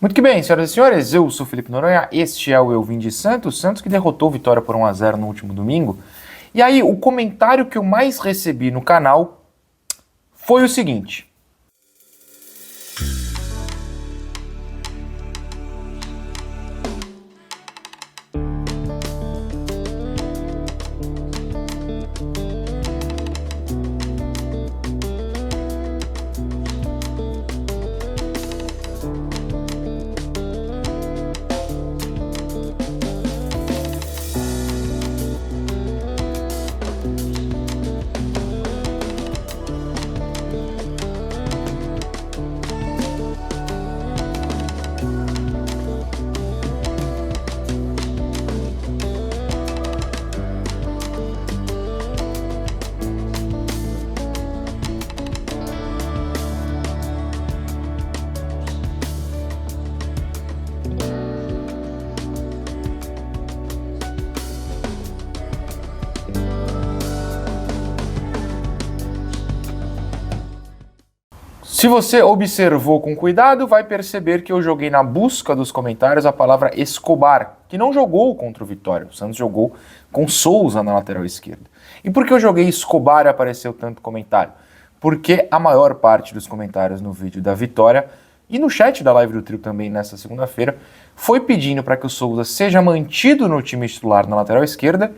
Muito que bem, senhoras e senhores, eu sou Felipe Noronha, este é o Eu Vim de Santos, Santos que derrotou o Vitória por 1-0 no último domingo. E aí, o comentário que eu mais recebi no canal foi o seguinte: se você observou com cuidado, vai perceber que eu joguei na busca dos comentários a palavra Escobar, que não jogou contra o Vitória. O Santos jogou com Souza na lateral esquerda. E por que eu joguei Escobar e apareceu tanto comentário? Porque a maior parte dos comentários no vídeo da Vitória e no chat da live do Trio também nessa segunda-feira foi pedindo para que o Souza seja mantido no time titular na lateral esquerda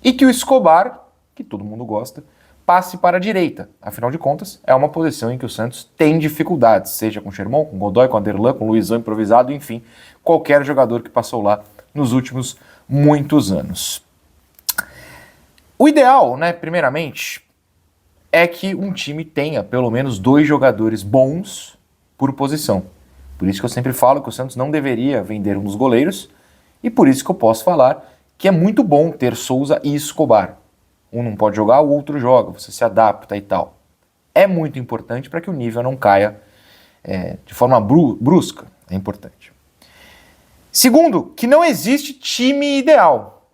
e que o Escobar, que todo mundo gosta, passe para a direita. Afinal de contas, é uma posição em que o Santos tem dificuldades, seja com o Sherman, com o Godoy, com o Aderlan, com o Luizão improvisado, enfim, qualquer jogador que passou lá nos últimos muitos anos. O ideal, primeiramente, é que um time tenha pelo menos 2 jogadores bons por posição. Por isso que eu sempre falo que o Santos não deveria vender um dos goleiros, e por isso que eu posso falar que é muito bom ter Souza e Escobar. Um não pode jogar, o outro joga, você se adapta e tal. É muito importante para que o nível não caia de forma brusca, é importante. Segundo, que não existe time ideal.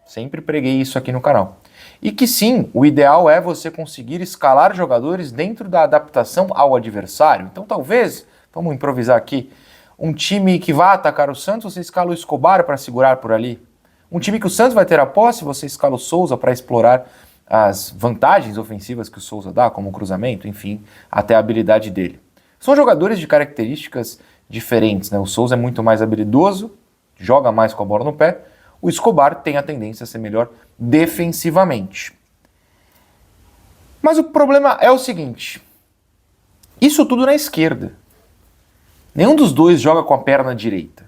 Sempre preguei isso aqui no canal. E que sim, o ideal é você conseguir escalar jogadores dentro da adaptação ao adversário. Então talvez, vamos improvisar aqui, um time que vai atacar o Santos, você escala o Escobar para segurar por ali. Um time que o Santos vai ter a posse, você escala o Souza para explorar as vantagens ofensivas que o Souza dá, como o cruzamento, enfim, até a habilidade dele. São jogadores de características diferentes, né? O Souza é muito mais habilidoso, joga mais com a bola no pé. O Escobar tem a tendência a ser melhor defensivamente. Mas o problema é o seguinte: isso tudo na esquerda. Nenhum dos dois joga com a perna direita.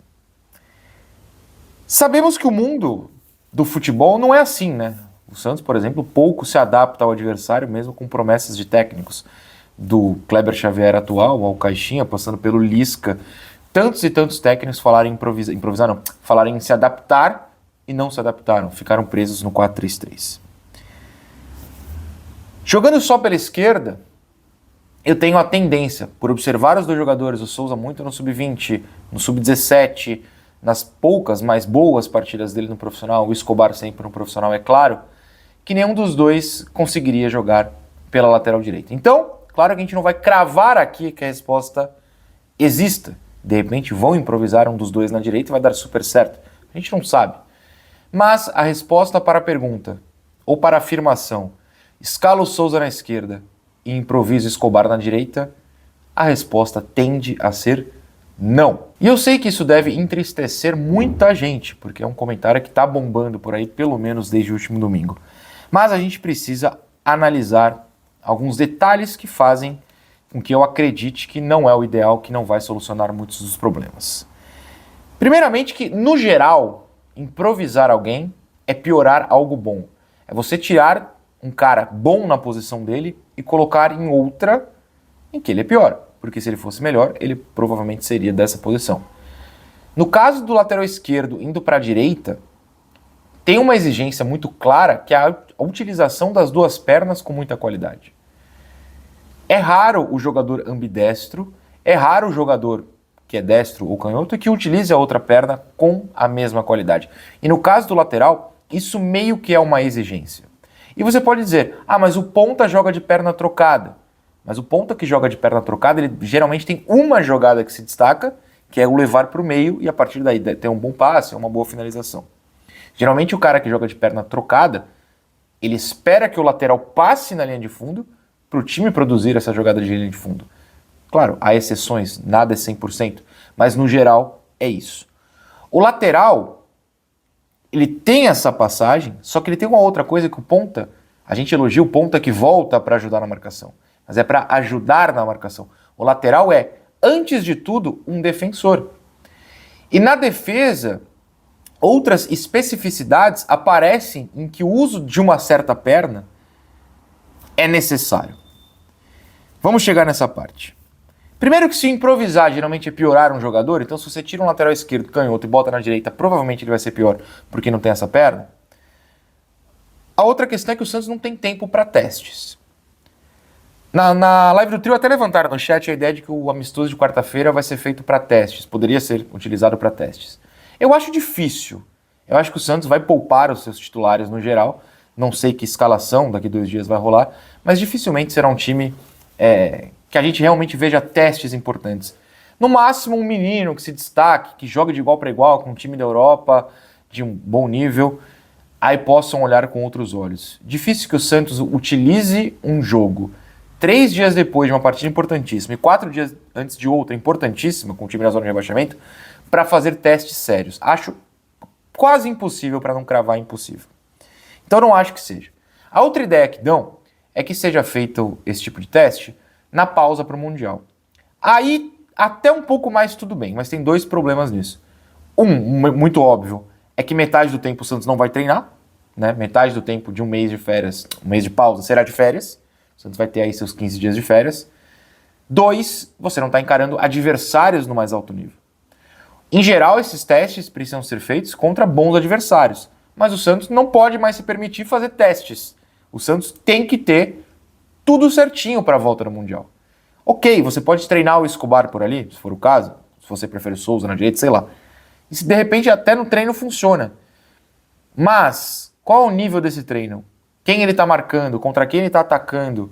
Sabemos que o mundo do futebol não é assim, né? O Santos, por exemplo, pouco se adapta ao adversário, mesmo com promessas de técnicos. Do Kleber Xavier atual ao Caixinha, passando pelo Lisca. Tantos e tantos técnicos falaram falaram em se adaptar e não se adaptaram. Ficaram presos no 4-3-3. Jogando só pela esquerda, eu tenho a tendência, por observar os dois jogadores, o Souza muito no sub-20, no sub-17, nas poucas, mais boas partidas dele no profissional, o Escobar sempre no profissional, é claro, que nenhum dos dois conseguiria jogar pela lateral direita. Então, claro que a gente não vai cravar aqui que a resposta exista. De repente vão improvisar um dos dois na direita e vai dar super certo. A gente não sabe. Mas a resposta para a pergunta, ou para a afirmação, escala o Souza na esquerda e improvisa o Escobar na direita, a resposta tende a ser não. E eu sei que isso deve entristecer muita gente, porque é um comentário que está bombando por aí, pelo menos desde o último domingo. Mas a gente precisa analisar alguns detalhes que fazem com que eu acredite que não é o ideal, que não vai solucionar muitos dos problemas. Primeiramente que, no geral, improvisar alguém é piorar algo bom. É você tirar um cara bom na posição dele e colocar em outra em que ele é pior. Porque se ele fosse melhor, ele provavelmente seria dessa posição. No caso do lateral esquerdo indo para a direita, tem uma exigência muito clara que é a utilização das duas pernas com muita qualidade. É raro o jogador ambidestro, é raro o jogador que é destro ou canhoto e que utilize a outra perna com a mesma qualidade. E no caso do lateral, isso meio que é uma exigência. E você pode dizer, mas o ponta joga de perna trocada. Mas o ponta que joga de perna trocada, ele geralmente tem uma jogada que se destaca que é o levar para o meio e a partir daí ter um bom passe, uma boa finalização. Geralmente o cara que joga de perna trocada, ele espera que o lateral passe na linha de fundo para o time produzir essa jogada de linha de fundo. Claro, há exceções, nada é 100%, mas no geral é isso. O lateral, ele tem essa passagem, só que ele tem uma outra coisa que o ponta, a gente elogia o ponta que volta para ajudar na marcação, mas é para ajudar na marcação. O lateral é, antes de tudo, um defensor. E na defesa, outras especificidades aparecem em que o uso de uma certa perna é necessário. Vamos chegar nessa parte. Primeiro que se improvisar geralmente é piorar um jogador, então se você tira um lateral esquerdo canhoto e bota na direita, provavelmente ele vai ser pior porque não tem essa perna. A outra questão é que o Santos não tem tempo para testes. Na live do trio até levantaram no chat a ideia de que o amistoso de quarta-feira vai ser feito para testes, poderia ser utilizado para testes. Eu acho difícil. Eu acho que o Santos vai poupar os seus titulares no geral, não sei que escalação daqui 2 dias vai rolar, mas dificilmente será um time que a gente realmente veja testes importantes. No máximo um menino que se destaque, que joga de igual para igual com um time da Europa, de um bom nível, aí possam olhar com outros olhos. Difícil que o Santos utilize um jogo 3 dias depois de uma partida importantíssima e 4 dias antes de outra importantíssima, com o time na zona de rebaixamento, para fazer testes sérios. Acho quase impossível, para não cravar impossível. Então não acho que seja. A outra ideia que dão é que seja feito esse tipo de teste na pausa para o Mundial. Aí, até um pouco mais tudo bem, mas tem 2 problemas nisso. Muito óbvio, é que metade do tempo o Santos não vai treinar, né? Metade do tempo de um mês de férias, um mês de pausa, será de férias. O Santos vai ter aí seus 15 dias de férias. 2, você não está encarando adversários no mais alto nível. Em geral, esses testes precisam ser feitos contra bons adversários, mas o Santos não pode mais se permitir fazer testes. O Santos tem que ter tudo certinho para a volta no Mundial. Ok, você pode treinar o Escobar por ali, se for o caso, se você prefere o Souza na direita, sei lá. E se de repente até no treino funciona. Mas, qual é o nível desse treino? Quem ele está marcando? Contra quem ele está atacando?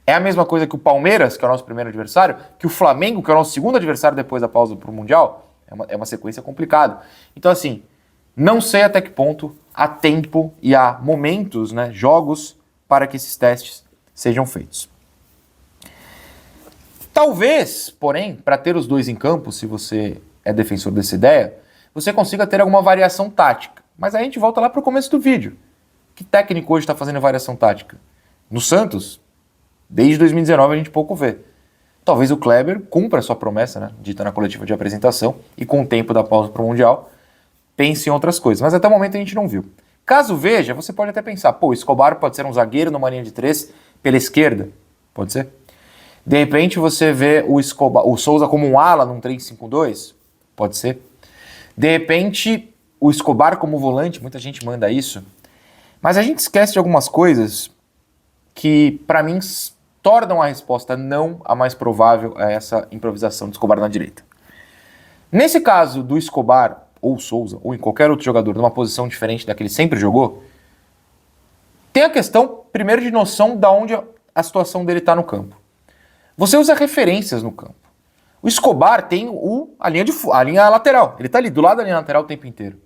É a mesma coisa que o Palmeiras, que é o nosso primeiro adversário? Que o Flamengo, que é o nosso segundo adversário depois da pausa para o Mundial? É uma sequência complicada. Então assim, não sei até que ponto há tempo e há momentos, né, jogos, para que esses testes sejam feitos. Talvez, porém, para ter os 2 em campo, se você é defensor dessa ideia, você consiga ter alguma variação tática. Mas aí a gente volta lá para o começo do vídeo. Que técnico hoje está fazendo variação tática? No Santos, desde 2019 a gente pouco vê. Talvez o Kleber cumpra a sua promessa, né, dita na coletiva de apresentação, e com o tempo da pausa para o Mundial, pense em outras coisas. Mas até o momento a gente não viu. Caso veja, você pode até pensar, pô, o Escobar pode ser um zagueiro numa linha de 3 pela esquerda. Pode ser. De repente você vê o Souza como um ala num 3-5-2. Pode ser. De repente o Escobar como volante, muita gente manda isso. Mas a gente esquece de algumas coisas que, para mim, tornam a resposta não a mais provável a essa improvisação de Escobar na direita. Nesse caso do Escobar, ou Souza, ou em qualquer outro jogador, numa posição diferente da que ele sempre jogou, tem a questão, primeiro, de noção de onde a situação dele está no campo. Você usa referências no campo. O Escobar tem a linha lateral. Ele está ali do lado da linha lateral o tempo inteiro.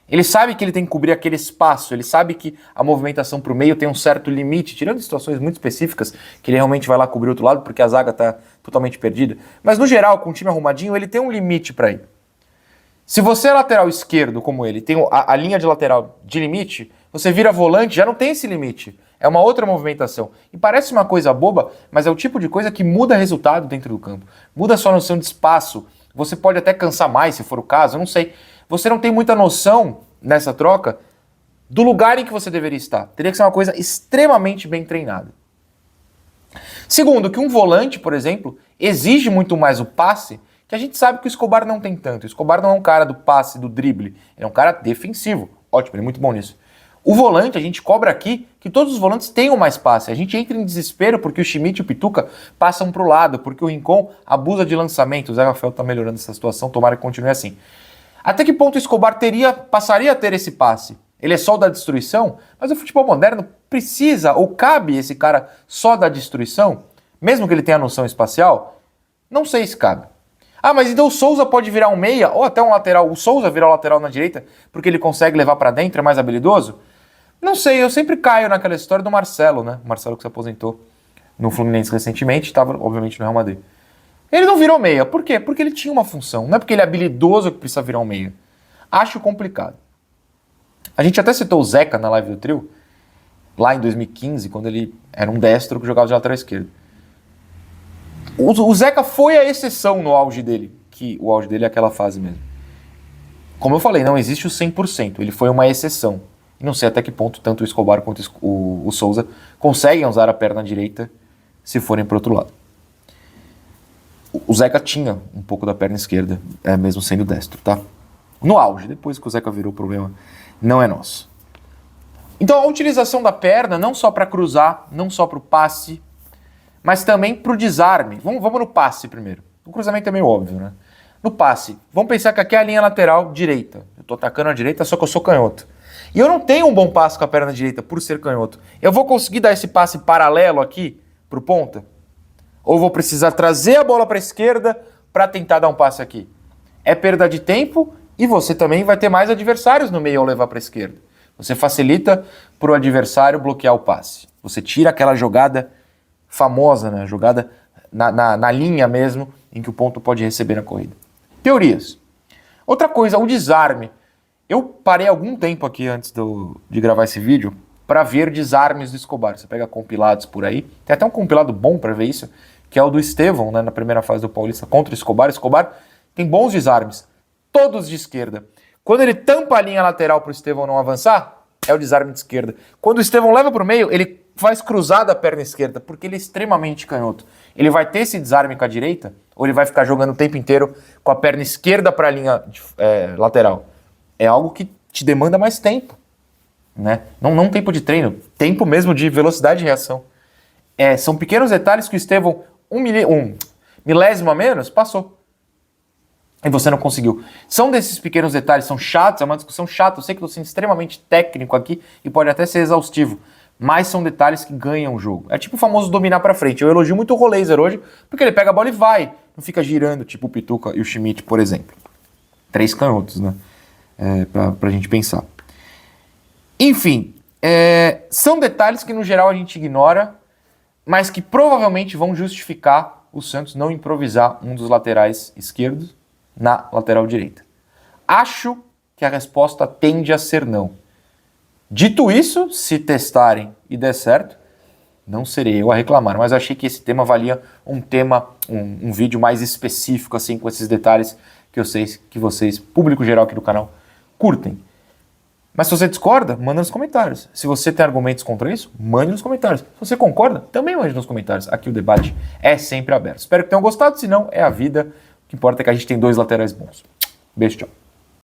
Ele sabe que ele tem que cobrir aquele espaço, ele sabe que a movimentação para o meio tem um certo limite, tirando situações muito específicas, que ele realmente vai lá cobrir o outro lado porque a zaga está totalmente perdida. Mas no geral, com o time arrumadinho, ele tem um limite para ir. Se você é lateral esquerdo como ele, tem a linha de lateral de limite, você vira volante, já não tem esse limite. É uma outra movimentação. E parece uma coisa boba, mas é o tipo de coisa que muda resultado dentro do campo. Muda a sua noção de espaço. Você pode até cansar mais, se for o caso, eu não sei. Você não tem muita noção, nessa troca, do lugar em que você deveria estar. Teria que ser uma coisa extremamente bem treinada. Segundo, que um volante, por exemplo, exige muito mais o passe, que a gente sabe que o Escobar não tem tanto. O Escobar não é um cara do passe, do drible. Ele é um cara defensivo. Ótimo, ele é muito bom nisso. O volante, a gente cobra aqui que todos os volantes tenham mais passe. A gente entra em desespero porque o Schmidt e o Pituca passam para o lado, porque o Rincon abusa de lançamento. O Zé Rafael está melhorando essa situação, tomara que continue assim. Até que ponto o Escobar passaria a ter esse passe? Ele é só o da destruição? Mas o futebol moderno precisa ou cabe esse cara só da destruição? Mesmo que ele tenha noção espacial? Não sei se cabe. Ah, mas então o Souza pode virar um meia, ou até um lateral. O Souza virar o lateral na direita, porque ele consegue levar pra dentro, é mais habilidoso? Não sei, eu sempre caio naquela história do Marcelo, né? O Marcelo que se aposentou no Fluminense recentemente, estava, obviamente, no Real Madrid. Ele não virou meia. Por quê? Porque ele tinha uma função. Não é porque ele é habilidoso que precisa virar um meia. Acho complicado. A gente até citou o Zeca na live do trio, lá em 2015, quando ele era um destro que jogava de lateral esquerdo. O Zeca foi a exceção no auge dele, que o auge dele é aquela fase mesmo. Como eu falei, não existe o 100%, ele foi uma exceção. E não sei até que ponto tanto o Escobar quanto o Souza conseguem usar a perna direita se forem para o outro lado. O Zeca tinha um pouco da perna esquerda, mesmo sendo destro, tá? No auge, depois que o Zeca virou, o problema não é nosso. Então a utilização da perna, não só para cruzar, não só para o passe, mas também para o desarme. Vamos no passe primeiro. O cruzamento é meio óbvio, né? No passe, vamos pensar que aqui é a linha lateral direita. Eu estou atacando a direita, só que eu sou canhoto. E eu não tenho um bom passe com a perna direita por ser canhoto. Eu vou conseguir dar esse passe paralelo aqui para o ponta? Ou vou precisar trazer a bola para a esquerda para tentar dar um passe aqui? É perda de tempo e você também vai ter mais adversários no meio ao levar para a esquerda. Você facilita para o adversário bloquear o passe. Você tira aquela jogada famosa, né? Jogada na linha mesmo, em que o ponto pode receber na corrida. Teorias. Outra coisa, o desarme. Eu parei algum tempo aqui antes de gravar esse vídeo para ver desarmes do Escobar. Você pega compilados por aí. Tem até um compilado bom para ver isso, que é o do Estevão, né, na primeira fase do Paulista contra o Escobar. Escobar tem bons desarmes, todos de esquerda. Quando ele tampa a linha lateral para o Estevão não avançar, é o desarme de esquerda. Quando o Estevão leva para o meio, ele faz cruzada a perna esquerda, porque ele é extremamente canhoto. Ele vai ter esse desarme com a direita, ou ele vai ficar jogando o tempo inteiro com a perna esquerda para a linha lateral? É algo que te demanda mais tempo, né? Não tempo de treino, tempo mesmo de velocidade de reação. São pequenos detalhes que o Estevão, um milésimo a menos, passou. E você não conseguiu. São desses pequenos detalhes, são chatos, é uma discussão chata. Eu sei que estou sendo extremamente técnico aqui e pode até ser exaustivo, mas são detalhes que ganham o jogo. É tipo o famoso dominar pra frente. Eu elogio muito o Roleiser hoje, porque ele pega a bola e vai. Não fica girando, tipo o Pituca e o Schmidt, por exemplo. 3 canhotos, né? Pra gente pensar. Enfim, são detalhes que no geral a gente ignora, mas que provavelmente vão justificar o Santos não improvisar um dos laterais esquerdos na lateral direita. Acho que a resposta tende a ser não. Dito isso, se testarem e der certo, não serei eu a reclamar, mas achei que esse tema valia um vídeo mais específico, assim, com esses detalhes que eu sei que vocês, público geral aqui do canal, curtem. Mas se você discorda, manda nos comentários. Se você tem argumentos contra isso, mande nos comentários. Se você concorda, também mande nos comentários. Aqui o debate é sempre aberto. Espero que tenham gostado, se não, é a vida. O que importa é que a gente tem 2 laterais bons. Beijo, tchau.